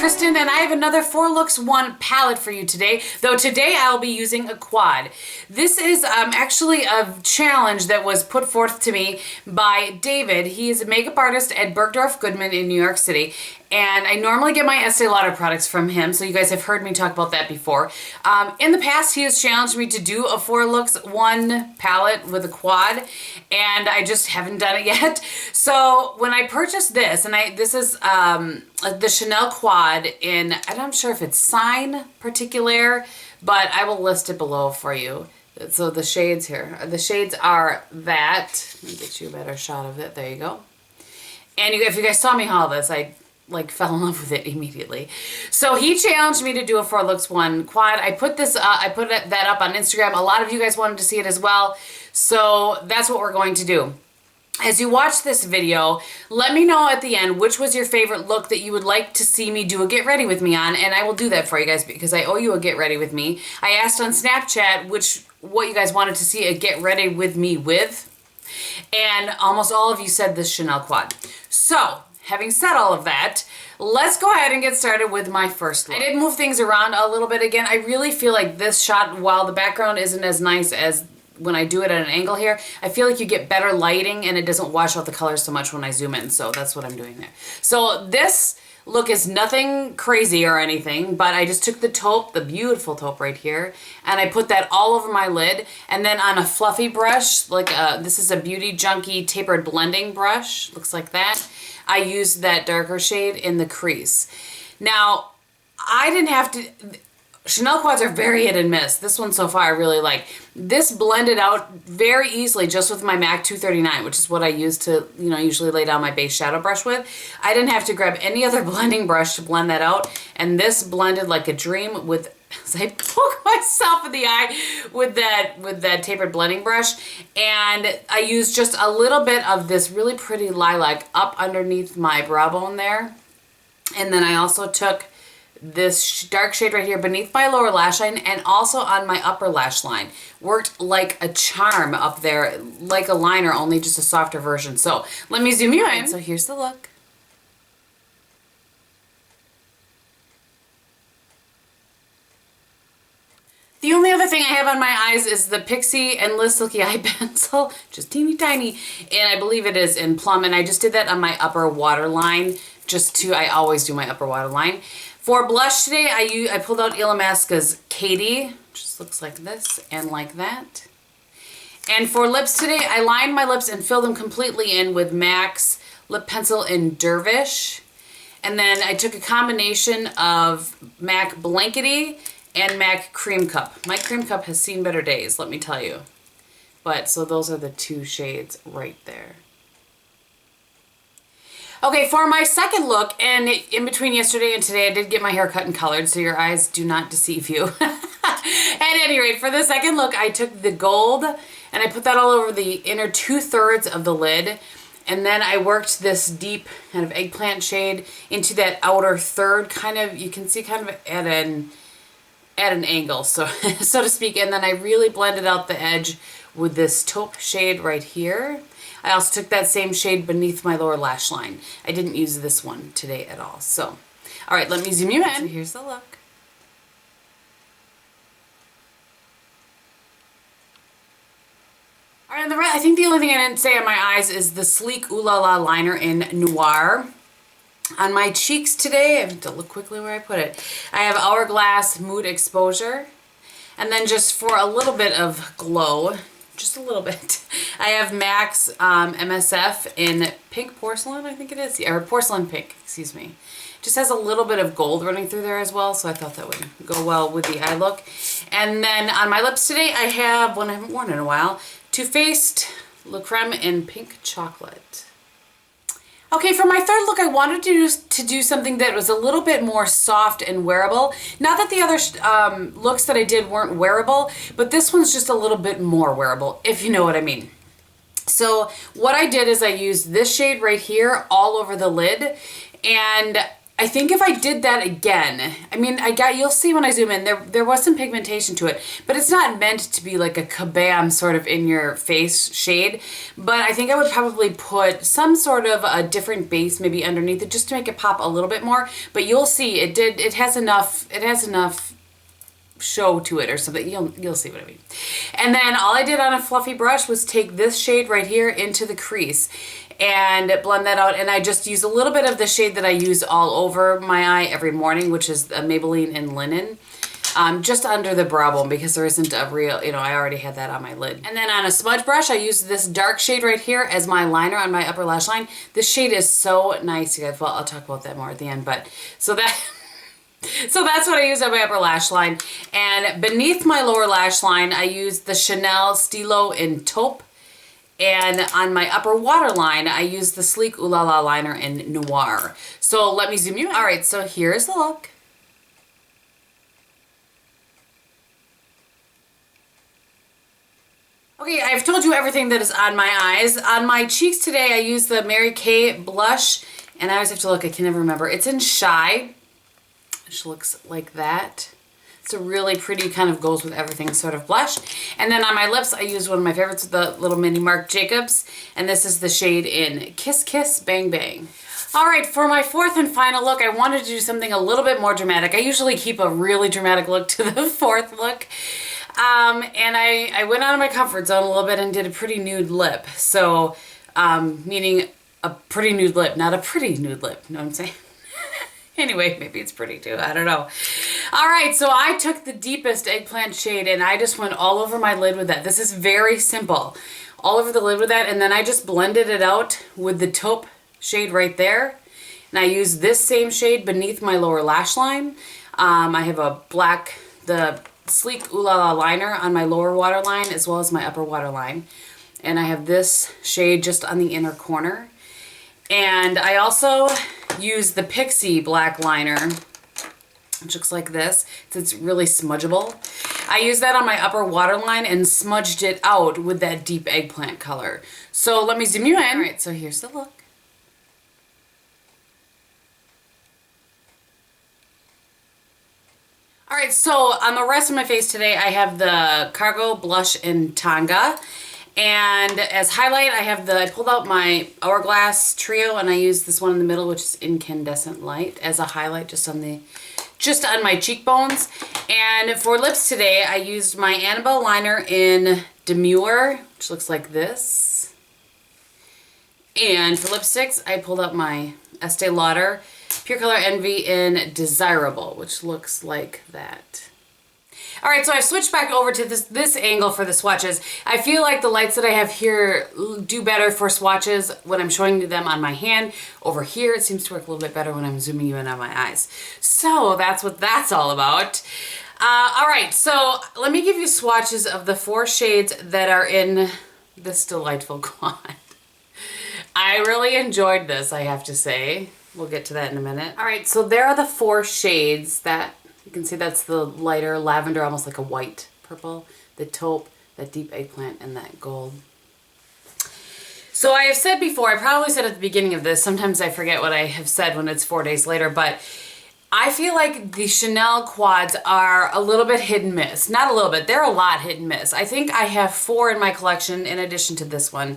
Kristin, and I have another 4 Looks 1 palette for you today, though today I'll be using a quad. This is actually a challenge that was put forth to me by Daybed. He is a makeup artist at Bergdorf Goodman in New York City, and I normally get my Estee Lauder products from him, so you guys have heard me talk about that before. In the past, he has challenged me to do a 4 Looks 1 palette with a quad, and I just haven't done it yet. So when I purchased this, and this is the Chanel quad in, I'm not sure if it's Signe, Particulier, but I will list it below for you. So the shades here, the shades are that. Let me get you a better shot of it. There you go. And if you guys saw me haul this, I fell in love with it immediately. So he challenged me to do a 4 Looks 1 quad. I put that up on Instagram. A lot of you guys wanted to see it as well. So that's what we're going to do. As you watch this video, let me know at the end which was your favorite look that you would like to see me do a get ready with me on, and I will do that for you guys because I owe you a get ready with me. I asked on Snapchat what you guys wanted to see a get ready with me with, and almost all of you said this Chanel quad. So, having said all of that, let's go ahead and get started with my first look. I did move things around a little bit again. I really feel like this shot, while the background isn't as nice as when I do it at an angle here, I feel like you get better lighting and it doesn't wash out the colors so much when I zoom in. So that's what I'm doing there. So this look is nothing crazy or anything, but I just took the taupe, the beautiful taupe right here, and I put that all over my lid. And then on a fluffy brush, this is a Beauty Junkie tapered blending brush, looks like that. I used that darker shade in the crease. Now, I didn't have to, Chanel quads are very hit and miss. This one so far I really like. This blended out very easily just with my MAC 239, which is what I use to, usually lay down my base shadow brush with. I didn't have to grab any other blending brush to blend that out, and this blended like a dream with, as I poke myself in the eye with that tapered blending brush. And I used just a little bit of this really pretty lilac up underneath my brow bone there. And then I also took this dark shade right here beneath my lower lash line and also on my upper lash line. Worked like a charm up there, like a liner, only just a softer version. So let me zoom you in. So here's the look. The only other thing I have on my eyes is the Pixie Endless Silky Eye Pencil, just teeny tiny, and I believe it is in Plum, and I just did that on my upper waterline, I always do my upper waterline. For blush today, I pulled out Illamasqua's Katie, just looks like this and like that. And for lips today, I lined my lips and filled them completely in with MAC's Lip Pencil in Dervish. And then I took a combination of MAC Blankety and MAC Cream Cup. My Cream Cup has seen better days, let me tell you. But, so those are the 2 shades right there. Okay, for my second look, and in between yesterday and today, I did get my hair cut and colored, so your eyes do not deceive you. At any rate, for the second look, I took the gold, and I put that all over the inner 2/3 of the lid, and then I worked this deep kind of eggplant shade into that outer third, kind of, you can see kind of at an angle, so to speak, and then I really blended out the edge with this taupe shade right here. I also took that same shade beneath my lower lash line. I didn't use this one today at all. So, all right, let me zoom you in. So here's the look. All right, I think the only thing I didn't say on my eyes is the Sleek Ooh La La liner in Noir. On my cheeks today, I have to look quickly where I put it. I have Hourglass Mood Exposure. And then just for a little bit of glow, just a little bit, I have MAC's MSF in Pink Porcelain, I think it is, or Porcelain Pink, excuse me. Just has a little bit of gold running through there as well, so I thought that would go well with the eye look. And then on my lips today, I have one I haven't worn in a while, Too Faced Le Creme in Pink Chocolate. Okay, for my third look, I wanted to do something that was a little bit more soft and wearable. Not that the other looks that I did weren't wearable, but this one's just a little bit more wearable, if you know what I mean. So what I did is I used this shade right here all over the lid, and I think if I did that again, I mean, you'll see when I zoom in, there was some pigmentation to it, but it's not meant to be like a kabam sort of in your face shade. But I think I would probably put some sort of a different base maybe underneath it just to make it pop a little bit more. But you'll see it has enough show to it or something. You'll see what I mean. And then all I did on a fluffy brush was take this shade right here into the crease and blend that out. And I just use a little bit of the shade that I use all over my eye every morning, which is a Maybelline in Linen, just under the brow bone, because there isn't a real, I already had that on my lid. And then on a smudge brush, I use this dark shade right here as my liner on my upper lash line. This shade is so nice, you guys. Well, I'll talk about that more at the end, but so that's what I use on my upper lash line. And beneath my lower lash line, I use the Chanel Stilo in Taupe. And on my upper waterline, I use the Sleek Ooh La La liner in Noir. So let me zoom you in. All right, so here's the look. Okay, I've told you everything that is on my eyes. On my cheeks today, I use the Mary Kay blush. And I always have to look, I can never remember. It's in Shy, which looks like that. It's a really pretty, kind of goes with everything sort of blush. And then on my lips, I use one of my favorites, the little mini Marc Jacobs. And this is the shade in Kiss Kiss Bang Bang. All right, for my fourth and final look, I wanted to do something a little bit more dramatic. I usually keep a really dramatic look to the fourth look. And I went out of my comfort zone a little bit and did a pretty nude lip. So, meaning a pretty nude lip, not a pretty nude lip. You know what I'm saying? Anyway, maybe it's pretty too, I don't know. All right, so I took the deepest eggplant shade and I just went all over my lid with that. This is very simple. All over the lid with that, and then I just blended it out with the taupe shade right there. And I used this same shade beneath my lower lash line. I have the Sleek Ooh La La liner on my lower waterline as well as my upper waterline. And I have this shade just on the inner corner. And I also use the Pixie black liner, which looks like this. It's really smudgeable. I used that on my upper waterline and smudged it out with that deep eggplant color. So let me zoom you in. All right, so here's the look. All right, so on the rest of my face today, I have the Cargo Blush in Tonga. And as highlight, I pulled out my Hourglass Trio, and I used this one in the middle, which is Incandescent Light, as a highlight just on my cheekbones. And for lips today, I used my Annabelle liner in Demure, which looks like this. And for lipsticks, I pulled out my Estee Lauder Pure Color Envy in Desirable, which looks like that. All right, so I've switched back over to this angle for the swatches. I feel like the lights that I have here do better for swatches when I'm showing you them on my hand. Over here, it seems to work a little bit better when I'm zooming you in on my eyes. So that's what that's all about. All right, so let me give you swatches of the 4 shades that are in this delightful quad. I really enjoyed this, I have to say. We'll get to that in a minute. All right, so there are the 4 shades that you can see. That's the lighter lavender, almost like a white purple, the taupe, that deep eggplant, and that gold. So I have said before, I probably said at the beginning of this, sometimes I forget what I have said when it's 4 days later, but I feel like the Chanel quads are a little bit hit and miss. Not a little bit, they're a lot hit and miss. I think I have 4 in my collection in addition to this one.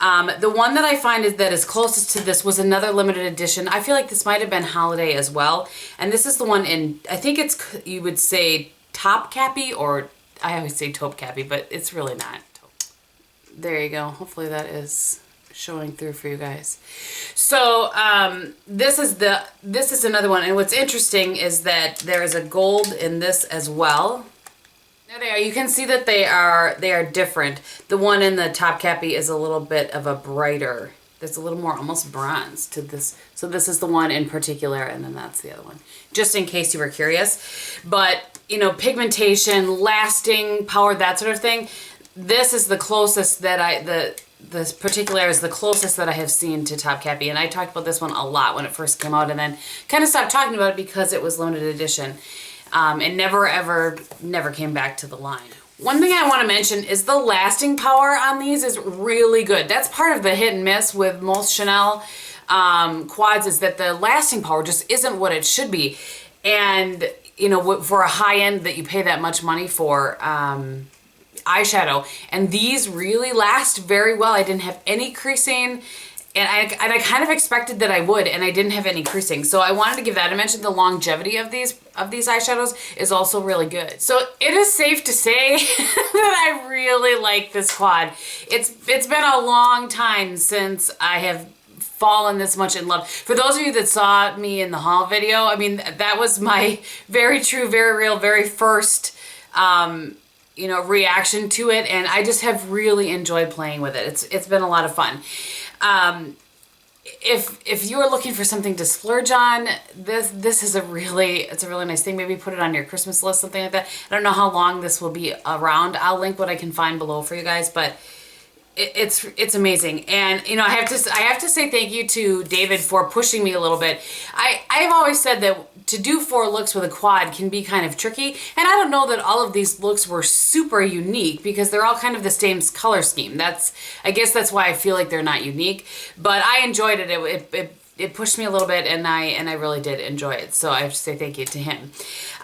The one that I find that is closest to this was another limited edition. I feel like this might have been holiday as well. And this is the one in, I think it's, you would say top cappy, or I always say taupe cappy, but it's really not. There you go. Hopefully that is showing through for you guys. So this is another one. And what's interesting is that there is a gold in this as well. There they are. You can see that they are different. The one in the top cappy is a little bit of a brighter. There's a little more almost bronze to this. So this is the one in Particulier, and then that's the other one. Just in case you were curious. But, you know, pigmentation, lasting, power, that sort of thing. This is the closest that this Particulier is the closest that I have seen to top cappy. And I talked about this one a lot when it first came out, and then kind of stopped talking about it because it was limited edition. And never came back to the line. One thing I want to mention is the lasting power on these is really good. That's part of the hit and miss with most Chanel quads is that the lasting power just isn't what it should be. And, you know, for a high end that you pay that much money for, eyeshadow, and these really last very well. I didn't have any creasing, and I kind of expected that I would, and I didn't have any creasing. So I wanted to give that. I mentioned the longevity of these eyeshadows is also really good. So it is safe to say that I really like this quad. It's been a long time since I have fallen this much in love. For those of you that saw me in the haul video, I mean, that was my very true, very real, very first you know, reaction to it, and I just have really enjoyed playing with it. It's been a lot of fun. If you are looking for something to splurge on, this is it's a really nice thing. Maybe put it on your Christmas list, something like that. I don't know how long this will be around. I'll link what I can find below for you guys, but it's amazing. And you know, I have to say thank you to David for pushing me a little bit. I've always said that to do 4 looks with a quad can be kind of tricky, and I don't know that all of these looks were super unique because they're all kind of the same color scheme. I guess that's why I feel like they're not unique, but I enjoyed it. It pushed me a little bit, and I really did enjoy it. So I have to say thank you to him.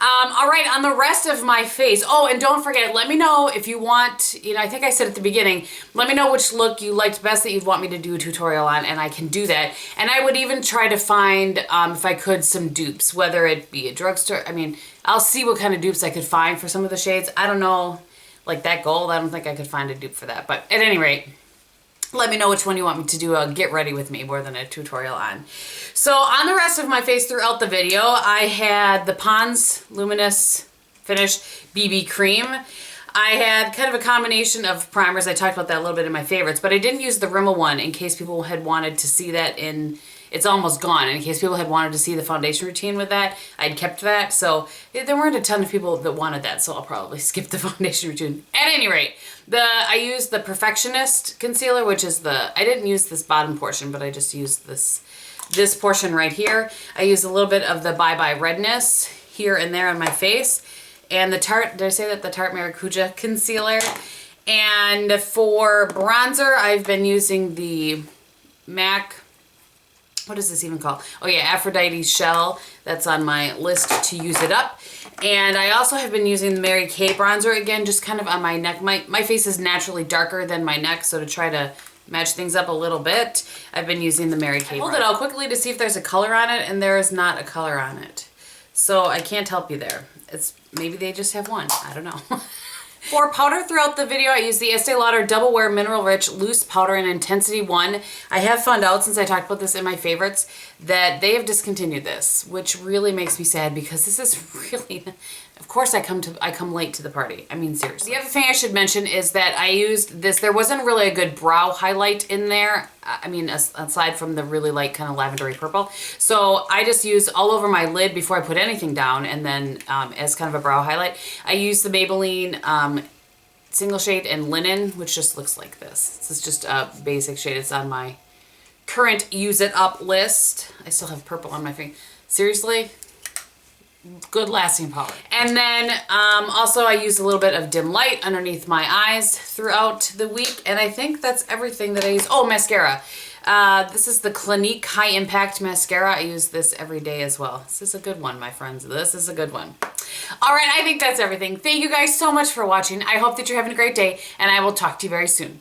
All right, on the rest of my face. Oh, and don't forget, let me know if you want, you know, I think I said at the beginning, let me know which look you liked best that you'd want me to do a tutorial on, and I can do that. And I would even try to find, if I could, some dupes, whether it be a drugstore. I mean, I'll see what kind of dupes I could find for some of the shades. I don't know, like that gold, I don't think I could find a dupe for that. But at any rate, let me know which one you want me to do a get ready with me more than a tutorial on. So on the rest of my face throughout the video, I had the Pond's Luminous Finish BB Cream. I had kind of a combination of primers. I talked about that a little bit in my favorites, but I didn't use the Rimmel one in case people had wanted to see that it's almost gone. In case people had wanted to see the foundation routine with that, I'd kept that. So there weren't a ton of people that wanted that, so I'll probably skip the foundation routine. At any rate, I used the Perfectionist concealer, which is I didn't use this bottom portion, but I just used this portion right here. I used a little bit of the Bye Bye Redness here and there on my face. And the Tarte, did I say that? The Tarte Maracuja concealer. And for bronzer, I've been using the MAC, what is this even called? Oh yeah, Aphrodite Shell. That's on my list to use it up. And I also have been using the Mary Kay bronzer again, just kind of on my neck. My face is naturally darker than my neck, so to try to match things up a little bit, I've been using the Mary Kay. I pulled it out quickly to see if there's a color on it, and there is not a color on it. So I can't help you there. Maybe they just have one. I don't know. For powder throughout the video, I use the Estee Lauder Double Wear Mineral Rich Loose Powder in Intensity 1. I have found out, since I talked about this in my favorites, that they have discontinued this, which really makes me sad because this is really... Of course I come late to the party. I mean, seriously. The other thing I should mention is that I used this. There wasn't really a good brow highlight in there. I mean, aside from the really light kind of lavendery purple. So I just used all over my lid before I put anything down, and then as kind of a brow highlight, I used the Maybelline Single Shade in Linen, which just looks like this. This is just a basic shade. It's on my current use it up list. I still have purple on my finger. Seriously? Good lasting power. And then also I used a little bit of dim light underneath my eyes throughout the week, and I think that's everything that I use. Oh, mascara. This is the Clinique High Impact Mascara. I use this every day as well. This is a good one, my friends. This is a good one. All right, I think that's everything. Thank you guys so much for watching. I hope that you're having a great day, and I will talk to you very soon.